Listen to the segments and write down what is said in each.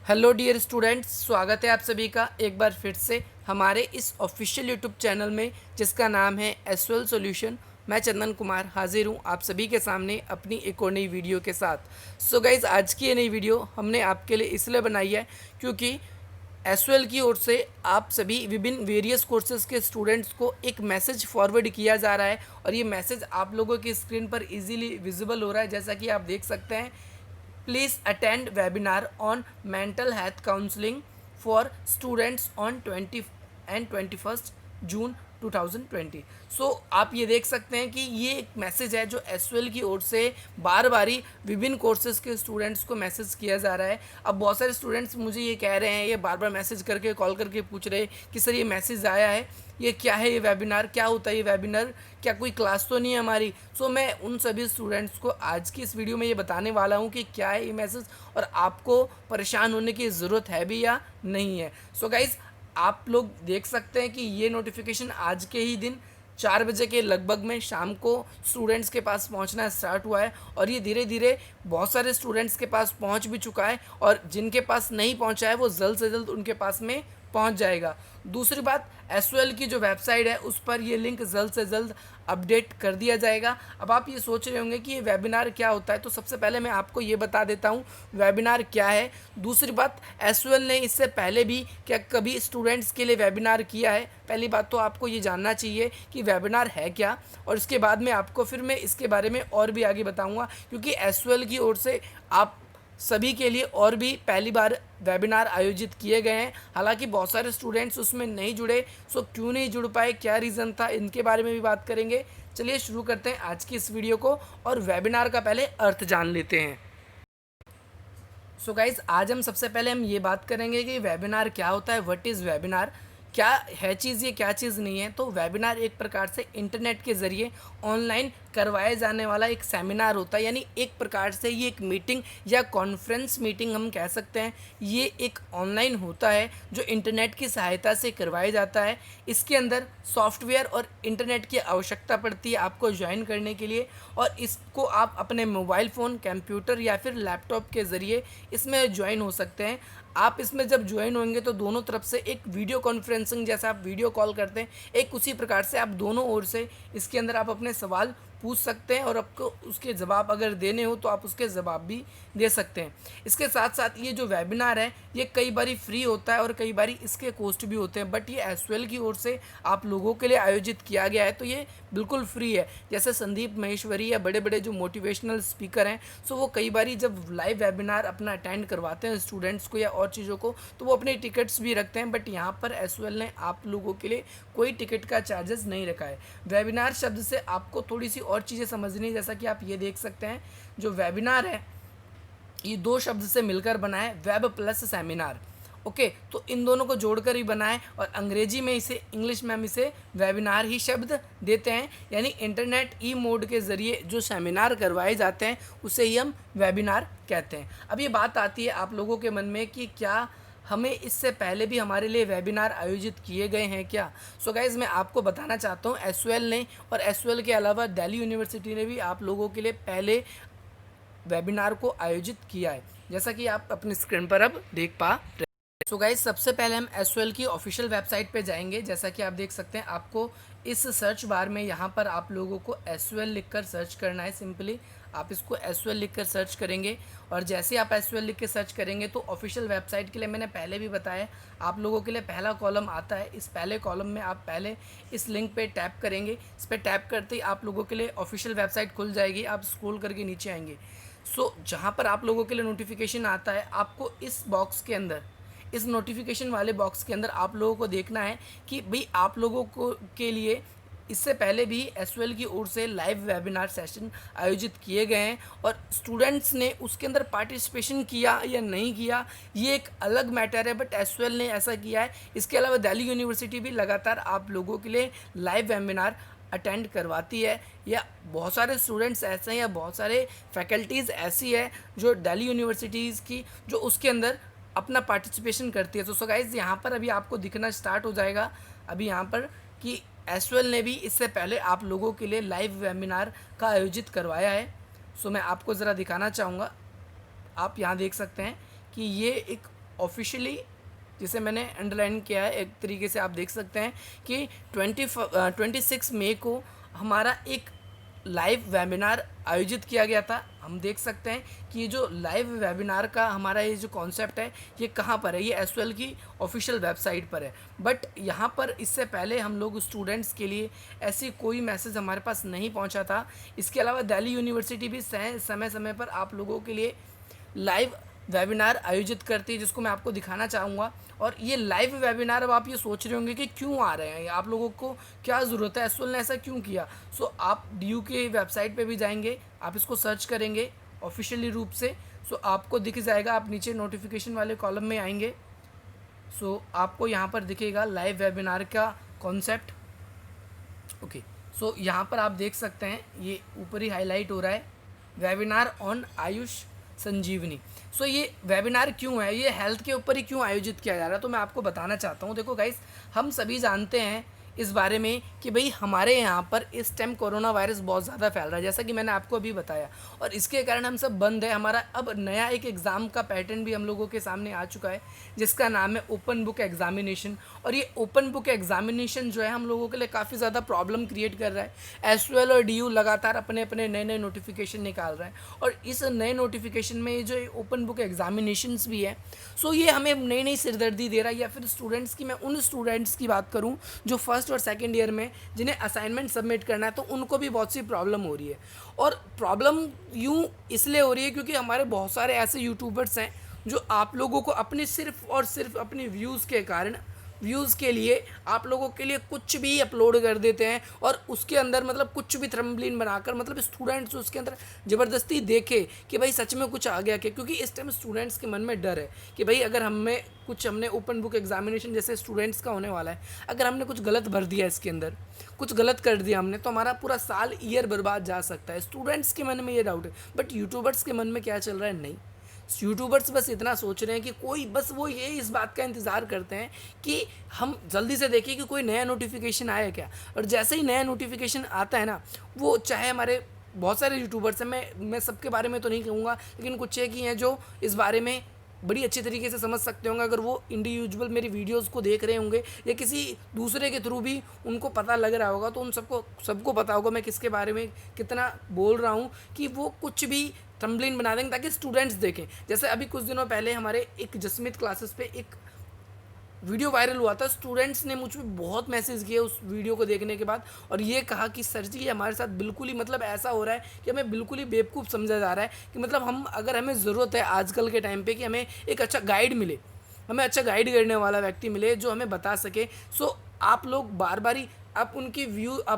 Hello dear students, स्वागत है आप सभी का एक बार फिर से हमारे इस ऑफिशियल यूट्यूब चैनल में जिसका नाम है एसवेल सॉल्यूशन। मैं चंदन कुमार हाजिर हूँ आप सभी के सामने अपनी एक और नई वीडियो के साथ। सो गाइज़, आज की ये नई वीडियो हमने आपके लिए इसलिए बनाई है क्योंकि एसवेल की ओर से आप सभी विभिन्न वेरियस कोर्सेज के स्टूडेंट्स को एक मैसेज फॉरवर्ड किया जा रहा है और ये मैसेज आप लोगों की स्क्रीन पर इजीली विजिबल हो रहा है। जैसा कि आप देख सकते हैं, please attend webinar on mental health counseling for students on 20 and 21st जून 2020। सो आप ये देख सकते हैं कि ये एक मैसेज है जो एसवेल की ओर से बार बारी विभिन्न कोर्सेज के स्टूडेंट्स को मैसेज किया जा रहा है। अब बहुत सारे स्टूडेंट्स मुझे ये कह रहे हैं, ये बार बार मैसेज करके कॉल करके पूछ रहे हैं कि सर ये मैसेज आया है, ये क्या है, ये वेबिनार क्या होता है, ये वेबिनार क्या कोई क्लास तो नहीं है हमारी। सो मैं उन सभी स्टूडेंट्स को आज की इस वीडियो में ये बताने वाला हूँ कि क्या है ये मैसेज और आपको परेशान होने की ज़रूरत है भी या नहीं है। सो गाइज़, आप लोग देख सकते हैं कि ये नोटिफिकेशन आज के ही दिन 4 बजे के लगभग में शाम को स्टूडेंट्स के पास पहुंचना स्टार्ट हुआ है और ये धीरे धीरे बहुत सारे स्टूडेंट्स के पास पहुंच भी चुका है और जिनके पास नहीं पहुंचा है वो जल्द से जल्द उनके पास में पहुंच जाएगा। दूसरी बात, एसवेल की जो वेबसाइट है उस पर ये लिंक जल्द से जल्द अपडेट कर दिया जाएगा। अब आप ये सोच रहे होंगे कि ये वेबिनार क्या होता है, तो सबसे पहले मैं आपको ये बता देता हूँ वेबिनार क्या है। दूसरी बात, एसवेल ने इससे पहले भी क्या कभी स्टूडेंट्स के लिए वेबिनार किया है? पहली बात तो आपको ये जानना चाहिए कि वेबिनार है क्या, और इसके बाद में आपको फिर मैं इसके बारे में और भी आगे बताऊँगा क्योंकि एसवेल की ओर से आप सभी के लिए और भी पहली बार वेबिनार आयोजित किए गए हैं। हालांकि बहुत सारे स्टूडेंट्स उसमें नहीं जुड़े, सो क्यों नहीं जुड़ पाए, क्या रीज़न था, इनके बारे में भी बात करेंगे। चलिए शुरू करते हैं आज की इस वीडियो को और वेबिनार का पहले अर्थ जान लेते हैं। सो गाइज़, आज हम सबसे पहले ये बात करेंगे कि वेबिनार क्या होता है, व्हाट इज़ वेबिनार, क्या है चीज़ ये, क्या चीज़ नहीं है। तो वेबिनार एक प्रकार से इंटरनेट के ज़रिए ऑनलाइन करवाए जाने वाला एक सेमिनार होता है, यानी एक प्रकार से ये एक मीटिंग या कॉन्फ्रेंस मीटिंग हम कह सकते हैं। ये एक ऑनलाइन होता है जो इंटरनेट की सहायता से करवाया जाता है। इसके अंदर सॉफ्टवेयर और इंटरनेट की आवश्यकता पड़ती है आपको ज्वाइन करने के लिए, और इसको आप अपने मोबाइल फ़ोन, कंप्यूटर या फिर लैपटॉप के ज़रिए इसमें ज्वाइन हो सकते हैं। आप इसमें जब ज्वाइन होंगे तो दोनों तरफ से एक वीडियो कॉन्फ्रेंसिंग जैसा आप वीडियो कॉल करते हैं, एक उसी प्रकार से आप दोनों ओर से इसके अंदर आप अपने सवाल पूछ सकते हैं और आपको उसके जवाब अगर देने हो तो आप उसके जवाब भी दे सकते हैं। इसके साथ साथ ये जो वेबिनार है ये कई बारी फ्री होता है और कई बारी इसके कॉस्ट भी होते हैं, बट ये एसवेल की ओर से आप लोगों के लिए आयोजित किया गया है तो ये बिल्कुल फ्री है। जैसे संदीप महेश्वरी या बड़े बड़े जो मोटिवेशनल स्पीकर हैं, सो वो कई बारी जब लाइव वेबिनार अपना अटेंड करवाते हैं स्टूडेंट्स को या और चीज़ों को, तो वो अपने टिकट्स भी रखते हैं, बट यहाँ पर एसवेल ने आप लोगों के लिए कोई टिकट का चार्जेस नहीं रखा है। वेबिनार शब्द से आपको थोड़ी सी और चीज़ें समझनी है। जैसा कि आप ये देख सकते हैं, जो वेबिनार है ये दो शब्द से मिलकर बना है, वेब प्लस सेमिनार। ओके, तो इन दोनों को जोड़कर ही बना है और अंग्रेजी में इसे, इंग्लिश में हम इसे वेबिनार ही शब्द देते हैं, यानी इंटरनेट ई मोड के ज़रिए जो सेमिनार करवाए जाते हैं उसे ही हम वेबिनार कहते हैं। अब ये बात आती है आप लोगों के मन में कि क्या हमें इससे पहले भी हमारे लिए वेबिनार आयोजित किए गए हैं क्या? सो गाइज़, मैं आपको बताना चाहता हूँ एसवेल ने और एसवेल के अलावा दिल्ली यूनिवर्सिटी ने भी आप लोगों के लिए पहले वेबिनार को आयोजित किया है, जैसा कि आप अपनी स्क्रीन पर अब देख पा रहे हैं। सो गाइज, सबसे पहले हम एसवेल की ऑफिशियल वेबसाइट पे जाएंगे। जैसा कि आप देख सकते हैं, आपको इस सर्च बार में यहाँ पर आप लोगों को एसवेल लिखकर सर्च करना है। सिंपली आप इसको एसवेल लिखकर सर्च करेंगे और जैसे ही आप एसवेल लिख के सर्च करेंगे तो ऑफिशियल वेबसाइट के लिए मैंने पहले भी बताया, आप लोगों के लिए पहला कॉलम आता है। इस पहले कॉलम में आप पहले इस लिंक पे टैप करेंगे। इस पर टैप करते ही आप लोगों के लिए ऑफिशियल वेबसाइट खुल जाएगी। आप स्क्रॉल करके नीचे आएंगे, सो जहाँ पर आप लोगों के लिए नोटिफिकेशन आता है, आपको इस बॉक्स के अंदर, इस नोटिफिकेशन वाले बॉक्स के अंदर आप लोगों को देखना है कि भाई आप लोगों को के लिए इससे पहले भी एसवेल की ओर से लाइव वेबिनार सेशन आयोजित किए गए हैं और स्टूडेंट्स ने उसके अंदर पार्टिसिपेशन किया या नहीं किया ये एक अलग मैटर है, बट एसवेल ने ऐसा किया है। इसके अलावा दिल्ली यूनिवर्सिटी भी लगातार आप लोगों के लिए लाइव वेबिनार अटेंड करवाती है, या बहुत सारे स्टूडेंट्स ऐसे हैं या बहुत सारे फैकल्टीज़ ऐसी है जो दिल्ली यूनिवर्सिटीज़ की जो उसके अंदर अपना पार्टिसिपेशन करती है। तो सो गाइज़, यहाँ पर अभी आपको दिखना स्टार्ट हो जाएगा अभी यहाँ पर कि एसवेल ने भी इससे पहले आप लोगों के लिए लाइव वेबिनार का आयोजित करवाया है। सो मैं आपको ज़रा दिखाना चाहूँगा। आप यहाँ देख सकते हैं कि ये एक ऑफिशियली, जिसे मैंने अंडरलाइन किया है एक तरीके से, आप देख सकते हैं कि 26 मई को हमारा एक लाइव वेबिनार आयोजित किया गया था। हम देख सकते हैं कि ये जो लाइव वेबिनार का हमारा ये जो कॉन्सेप्ट है ये कहाँ पर है, ये एसयूएल की ऑफिशियल वेबसाइट पर है। बट यहाँ पर इससे पहले हम लोग स्टूडेंट्स के लिए ऐसी कोई मैसेज हमारे पास नहीं पहुँचा था। इसके अलावा दिल्ली यूनिवर्सिटी भी समय समय पर आप लोगों के लिए लाइव वेबिनार आयोजित करती है, जिसको मैं आपको दिखाना चाहूँगा। और ये लाइव वेबिनार, अब आप ये सोच रहे होंगे कि क्यों आ रहे हैं, आप लोगों को क्या ज़रूरत है, एसएल ने ऐसा क्यों किया। सो आप डीयू के वेबसाइट पे भी जाएंगे, आप इसको सर्च करेंगे ऑफिशियली रूप से, सो आपको दिख जाएगा। आप नीचे नोटिफिकेशन वाले कॉलम में आएंगे, सो आपको यहाँ पर दिखेगा लाइव वेबिनार का कॉन्सेप्ट। ओके, सो यहाँ पर आप देख सकते हैं, ये ऊपर ही हाईलाइट हो रहा है, वेबिनार ऑन आयुष संजीवनी। सो ये वेबिनार क्यों है, ये हेल्थ के ऊपर ही क्यों आयोजित किया जा रहा है, तो मैं आपको बताना चाहता हूँ। देखो गाइस, हम सभी जानते हैं इस बारे में कि भाई हमारे यहाँ पर इस टाइम कोरोना वायरस बहुत ज़्यादा फैल रहा है, जैसा कि मैंने आपको अभी बताया, और इसके कारण हम सब बंद है। हमारा अब नया एक एग्ज़ाम का पैटर्न भी हम लोगों के सामने आ चुका है, जिसका नाम है ओपन बुक एग्जामिनेशन। और ये ओपन बुक एग्जामिनेशन जो है हम लोगों के लिए काफ़ी ज़्यादा प्रॉब्लम क्रिएट कर रहा है। एसयूएल और डीयू लगातार अपने अपने नए नए नोटिफिकेशन निकाल रहे हैं, और इस नए नोटिफिकेशन में ये जो ओपन बुक एग्जामिनेशंस भी है, सो ये हमें नई नई सिरदर्दी दे रहा है। या फिर स्टूडेंट्स की, मैं उन स्टूडेंट्स की बात करूँ जो फर्स्ट और सेकेंड ईयर में जिन्हें असाइनमेंट सबमिट करना है, तो उनको भी बहुत सी प्रॉब्लम हो रही है। और प्रॉब्लम यूँ इसलिए हो रही है क्योंकि हमारे बहुत सारे ऐसे यूट्यूबर्स हैं जो आप लोगों को अपने सिर्फ और सिर्फ अपनी व्यूज़ के कारण, व्यूज़ के लिए आप लोगों के लिए कुछ भी अपलोड कर देते हैं, और उसके अंदर मतलब कुछ भी थंबनेल बनाकर, मतलब स्टूडेंट्स उसके अंदर ज़बरदस्ती देखे कि भाई सच में कुछ आ गया क्या। क्योंकि इस टाइम स्टूडेंट्स के मन में डर है कि भाई अगर हमने ओपन बुक एग्जामिनेशन जैसे स्टूडेंट्स का होने वाला है, अगर हमने कुछ गलत भर दिया इसके अंदर, कुछ गलत कर दिया हमने, तो हमारा पूरा साल, ईयर बर्बाद जा सकता है। स्टूडेंट्स के मन में ये डाउट है। बट यूट्यूबर्स के मन में क्या चल रहा है, नहीं, यूट्यूबर्स बस इतना सोच रहे हैं कि कोई, बस वो ये इस बात का इंतज़ार करते हैं कि हम जल्दी से देखें कि कोई नया नोटिफिकेशन आया क्या। और जैसे ही नया नोटिफिकेशन आता है ना, वो चाहे हमारे बहुत सारे यूट्यूबर्स हैं, मैं सबके बारे में तो नहीं कहूँगा, लेकिन कुछ एक ही हैं जो इस बारे में बड़ी अच्छी तरीके से समझ सकते होंगे। अगर वो इंडिविजुअल मेरी वीडियोस को देख रहे होंगे या किसी दूसरे के थ्रू भी उनको पता लग रहा होगा, तो उन सबको पता होगा मैं किसके बारे में कितना बोल रहा हूँ, कि वो कुछ भी थंबनेल बना देंगे ताकि स्टूडेंट्स देखें। जैसे अभी कुछ दिनों पहले हमारे एक जसमीत क्लासेस पे एक वीडियो वायरल हुआ था, स्टूडेंट्स ने मुझ पर बहुत मैसेज किए उस वीडियो को देखने के बाद, और ये कहा कि सर जी, ये हमारे साथ बिल्कुल ही, मतलब ऐसा हो रहा है कि हमें बिल्कुल ही बेवकूफ़ समझा जा रहा है। कि मतलब अगर हमें ज़रूरत है आजकल के टाइम पे कि हमें एक अच्छा गाइड मिले, हमें अच्छा गाइड करने वाला व्यक्ति मिले जो हमें बता सके। सो आप लोग बार बार ही आप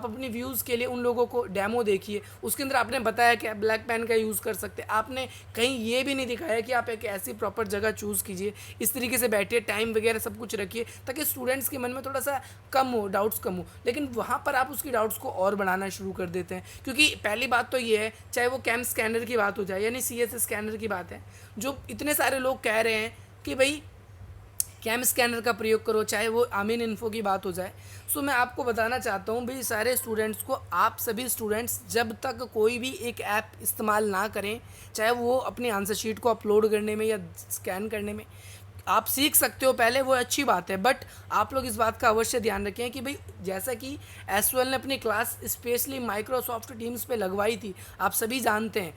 अपनी व्यूज़ के लिए उन लोगों को डेमो देखिए, उसके अंदर आपने बताया कि आप ब्लैक पेन का यूज़ कर सकते हैं, आपने कहीं ये भी नहीं दिखाया कि आप एक ऐसी प्रॉपर जगह चूज़ कीजिए, इस तरीके से बैठिए, टाइम वगैरह सब कुछ रखिए, ताकि स्टूडेंट्स के मन में थोड़ा सा कम हो, डाउट्स कम हो। लेकिन वहाँ पर आप उसकी डाउट्स को और बढ़ाना शुरू कर देते हैं। क्योंकि पहली बात तो ये है, चाहे वो कैम स्कैनर की बात हो जाए, यानी CSS स्कैनर की बात है, जो इतने सारे लोग कह रहे हैं कि भाई कैम स्कैनर का प्रयोग करो, चाहे वो आमीन इन्फो की बात हो जाए। सो मैं आपको बताना चाहता हूँ भाई सारे स्टूडेंट्स को, आप सभी स्टूडेंट्स जब तक कोई भी एक ऐप इस्तेमाल ना करें, चाहे वो अपनी आंसर शीट को अपलोड करने में या स्कैन करने में, आप सीख सकते हो पहले, वो अच्छी बात है। बट आप लोग इस बात का अवश्य ध्यान रखें कि भाई जैसा कि एसयूएल ने अपनी क्लास स्पेशली माइक्रोसॉफ्ट टीम्स पे लगवाई थी, आप सभी जानते हैं,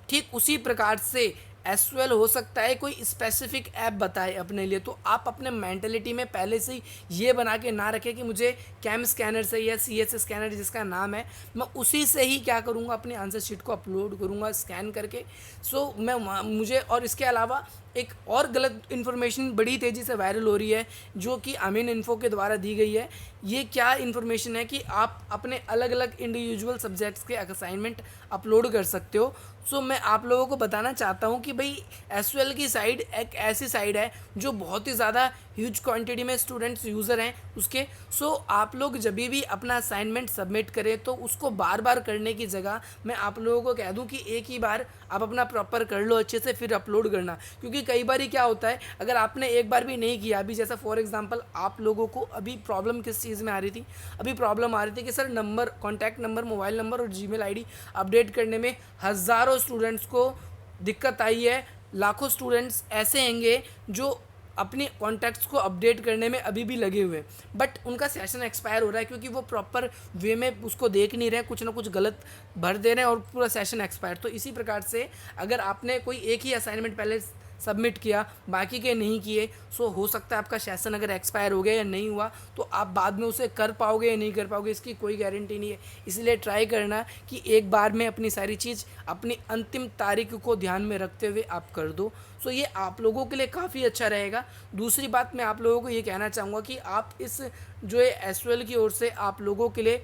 ठीक उसी प्रकार से एसयूएल हो सकता है कोई स्पेसिफिक ऐप बताए अपने लिए। तो आप अपने मेंटलिटी में पहले से ही ये बना के ना रखें कि मुझे कैम स्कैनर से या CSS स्कैनर जिसका नाम है, मैं उसी से ही क्या करूँगा, अपनी आंसर शीट को अपलोड करूँगा स्कैन करके। सो मुझे, और इसके अलावा एक और गलत इन्फॉर्मेशन बड़ी तेज़ी से वायरल हो रही है जो कि आमीन इन्फो के द्वारा दी गई है। ये क्या इन्फॉर्मेशन है कि आप अपने अलग अलग इंडिविजुअल सब्जेक्ट्स के असाइनमेंट अपलोड कर सकते हो। सो मैं आप लोगों को बताना चाहता हूँ कि भाई एसयूएल की साइड एक ऐसी साइड है जो बहुत ही ज़्यादा ह्यूज क्वांटिटी में स्टूडेंट्स यूज़र हैं उसके। सो आप लोग जब भी अपना असाइनमेंट सबमिट करें तो उसको बार बार करने की जगह मैं आप लोगों को कह दूं कि एक ही बार आप अपना प्रॉपर कर लो अच्छे से, फिर अपलोड करना। क्योंकि कई बार ही क्या होता है, अगर आपने एक बार भी नहीं किया, अभी जैसा फॉर एग्जांपल आप लोगों को अभी प्रॉब्लम किस चीज़ में आ रही थी, अभी प्रॉब्लम आ रही थी कि sir number, contact number, mobile number और जीमेल आईडी अपडेट करने में हज़ारों स्टूडेंट्स को दिक्कत आई है। लाखों स्टूडेंट्स ऐसे होंगे जो अपनी कॉन्टैक्ट्स को अपडेट करने में अभी भी लगे हुए हैं, बट उनका सेशन एक्सपायर हो रहा है क्योंकि वो प्रॉपर वे में उसको देख नहीं रहे हैं, कुछ ना कुछ गलत भर दे रहे हैं और पूरा सेशन एक्सपायर। तो इसी प्रकार से अगर आपने कोई एक ही असाइनमेंट पहले सबमिट किया, बाकी के नहीं किए, सो हो सकता है आपका सेशन अगर एक्सपायर हो गया या नहीं हुआ तो आप बाद में उसे कर पाओगे या नहीं कर पाओगे, इसकी कोई गारंटी नहीं है। इसलिए ट्राई करना कि एक बार में अपनी सारी चीज़ अपनी अंतिम तारीख को ध्यान में रखते हुए आप कर दो। सो ये आप लोगों के लिए काफ़ी अच्छा रहेगा। दूसरी बात मैं आप लोगों को ये कहना चाहूँगा कि आप इस जो है एसयूएल की ओर से आप लोगों के लिए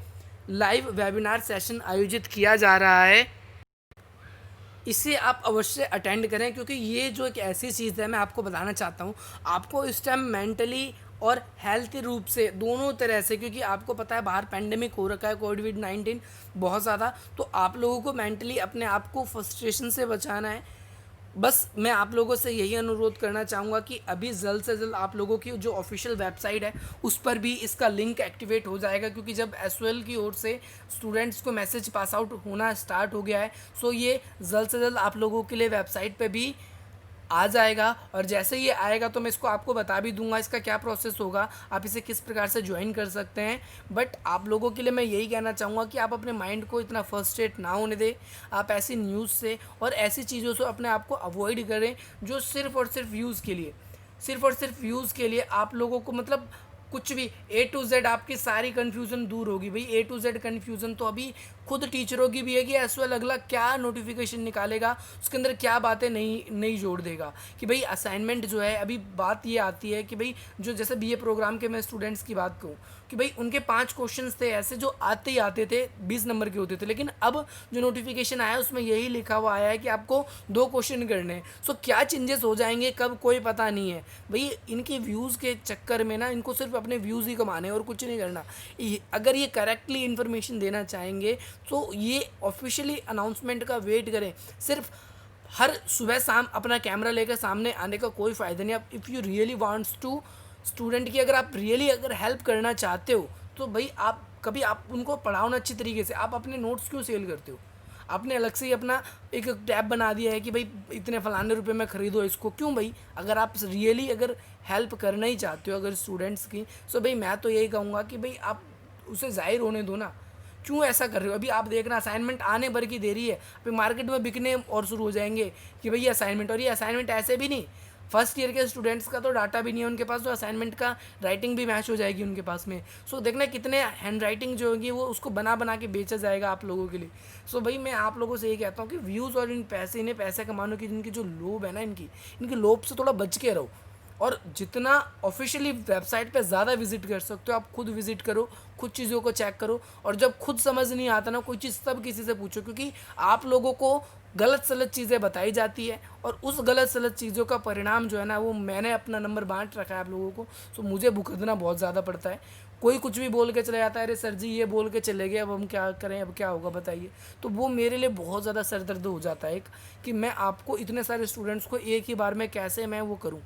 लाइव वेबिनार सेशन आयोजित किया जा रहा है, इसे आप अवश्य अटेंड करें क्योंकि ये जो एक ऐसी चीज़ है, मैं आपको बताना चाहता हूँ आपको इस टाइम मेंटली और हेल्थ रूप से दोनों तरह से, क्योंकि आपको पता है बाहर पेंडेमिक हो रखा है कोविड-19 बहुत ज़्यादा, तो आप लोगों को मेंटली अपने आप को फ्रस्ट्रेशन से बचाना है। बस मैं आप लोगों से यही अनुरोध करना चाहूँगा कि अभी जल्द से जल्द आप लोगों की जो ऑफिशियल वेबसाइट है उस पर भी इसका लिंक एक्टिवेट हो जाएगा, क्योंकि जब एसयूएल की ओर से स्टूडेंट्स को मैसेज पास आउट होना स्टार्ट हो गया है, सो ये जल्द से जल्द आप लोगों के लिए वेबसाइट पे भी आ जाएगा। और जैसे ये आएगा तो मैं इसको आपको बता भी दूंगा इसका क्या प्रोसेस होगा, आप इसे किस प्रकार से ज्वाइन कर सकते हैं। बट आप लोगों के लिए मैं यही कहना चाहूँगा कि आप अपने माइंड को इतना फ्रस्ट्रेट ना होने दें, आप ऐसी न्यूज़ से और ऐसी चीज़ों से अपने आप को अवॉइड करें जो सिर्फ़ और सिर्फ व्यूज़ के लिए, सिर्फ़ और सिर्फ व्यूज़ के लिए आप लोगों को मतलब कुछ भी ए टू जेड आपकी सारी कन्फ्यूज़न दूर होगी। भाई ए टू जेड कन्फ्यूज़न तो अभी खुद टीचरों की भी है कि एस वेल अगला क्या नोटिफिकेशन निकालेगा, उसके अंदर क्या बातें नहीं नहीं जोड़ देगा। कि भाई असाइनमेंट जो है, अभी बात ये आती है कि भाई जो जैसे बीए प्रोग्राम के मैं स्टूडेंट्स की बात कहूँ कि भाई उनके 5 क्वेश्चंस थे ऐसे जो आते ही आते थे, 20 नंबर के होते थे, लेकिन अब जो नोटिफिकेशन आया उसमें यही लिखा हुआ आया है कि आपको 2 क्वेश्चन करने हैं। सो क्या चेंजेस हो जाएंगे कब, कोई पता नहीं है। भाई इनके व्यूज़ के चक्कर में ना इनको सिर्फ अपने व्यूज़ ही कमाने और कुछ नहीं करना। अगर ये करेक्टली इन्फॉर्मेशन देना चाहेंगे तो ये ऑफिशियली अनाउंसमेंट का वेट करें। सिर्फ हर सुबह शाम अपना कैमरा लेकर सामने आने का कोई फ़ायदा नहीं। आप if you really wants to student की अगर आप रियली अगर हेल्प करना चाहते हो तो भाई आप कभी आप उनको पढ़ाओ ना अच्छी तरीके से, आप अपने नोट्स क्यों सेल करते हो? आपने अलग से ही अपना एक टैब बना दिया है कि भाई इतने फलाने रुपए में ख़रीदो इसको, क्यों भाई? अगर आप रियली अगर हेल्प करना ही चाहते हो अगर स्टूडेंट्स की, सो भाई मैं तो यही कहूँगा कि भाई आप उसे ज़ाहिर होने दो ना। क्यों ऐसा कर रहे हो? अभी आप देखना असाइनमेंट आने भर की देरी है, अभी मार्केट में बिकने और शुरू हो जाएंगे कि भाई ये असाइनमेंट, और ये असाइनमेंट ऐसे भी नहीं, फर्स्ट ईयर के स्टूडेंट्स का तो डाटा भी नहीं है उनके पास, तो असाइनमेंट का राइटिंग भी मैच हो जाएगी उनके पास में। सो देखना कितने हैंड राइटिंग जो होगी वो उसको बना बना के बेचा जाएगा आप लोगों के लिए। सो भाई मैं आप लोगों से ये कहता हूँ कि व्यूज़ और इन पैसे, इन्हें पैसे कमाने की जिनकी जो लोभ है ना, इनकी लोभ से थोड़ा बच के रहो। और जितना ऑफिशियली वेबसाइट पे ज़्यादा विजिट कर सकते हो आप खुद विजिट करो, खुद चीज़ों को चेक करो, और जब खुद समझ नहीं आता ना कोई चीज़ तब किसी से पूछो, क्योंकि आप लोगों को गलत सलत चीज़ें बताई जाती है और उस गलत सलत चीज़ों का परिणाम जो है ना वो मैंने अपना नंबर बांट रखा है आप लोगों को, तो मुझे भुगतना बहुत ज़्यादा पड़ता है। कोई कुछ भी बोल के चला जाता है, अरे सर जी ये बोल के चले गए, अब हम क्या करें, अब क्या होगा बताइए। तो वो मेरे लिए बहुत ज़्यादा सर दर्द हो जाता है कि मैं आपको इतने सारे स्टूडेंट्स को एक ही बार में कैसे मैं वो करूँ,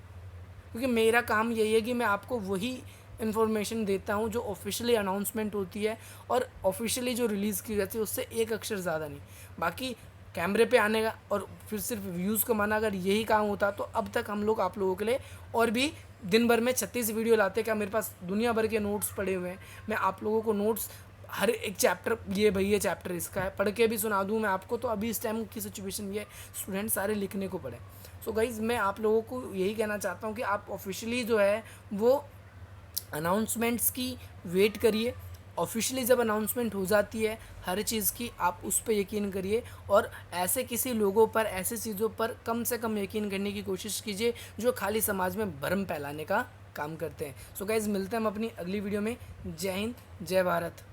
क्योंकि मेरा काम यही है कि मैं आपको वही इन्फॉर्मेशन देता हूँ जो ऑफिशियली अनाउंसमेंट होती है और ऑफिशियली जो रिलीज़ की जाती है उससे एक अक्षर ज़्यादा नहीं। बाकी कैमरे पे आने का और फिर सिर्फ व्यूज़ कमाना अगर यही काम होता तो अब तक हम लोग आप लोगों के लिए और भी दिन भर में 36 वीडियो लाते। क्या मेरे पास दुनिया भर के नोट्स पड़े हुए हैं, मैं आप लोगों को नोट्स हर एक चैप्टर, ये भाई ये चैप्टर इसका है, पढ़ के भी सुना दूँ मैं आपको। तो अभी इस टाइम की सिचुएशन ये स्टूडेंट सारे लिखने को पड़े। सो गाइज़ मैं आप लोगों को यही कहना चाहता हूँ कि आप ऑफिशियली जो है वो अनाउंसमेंट्स की वेट करिए। ऑफिशियली जब अनाउंसमेंट हो जाती है हर चीज़ की, आप उस पर यकीन करिए और ऐसे किसी लोगों पर, ऐसी चीज़ों पर कम से कम यकीन करने की कोशिश कीजिए जो खाली समाज में भ्रम फैलाने का काम करते हैं। सो गाइज़ मिलते हैं हम अपनी अगली वीडियो में। जय हिंद, जय भारत।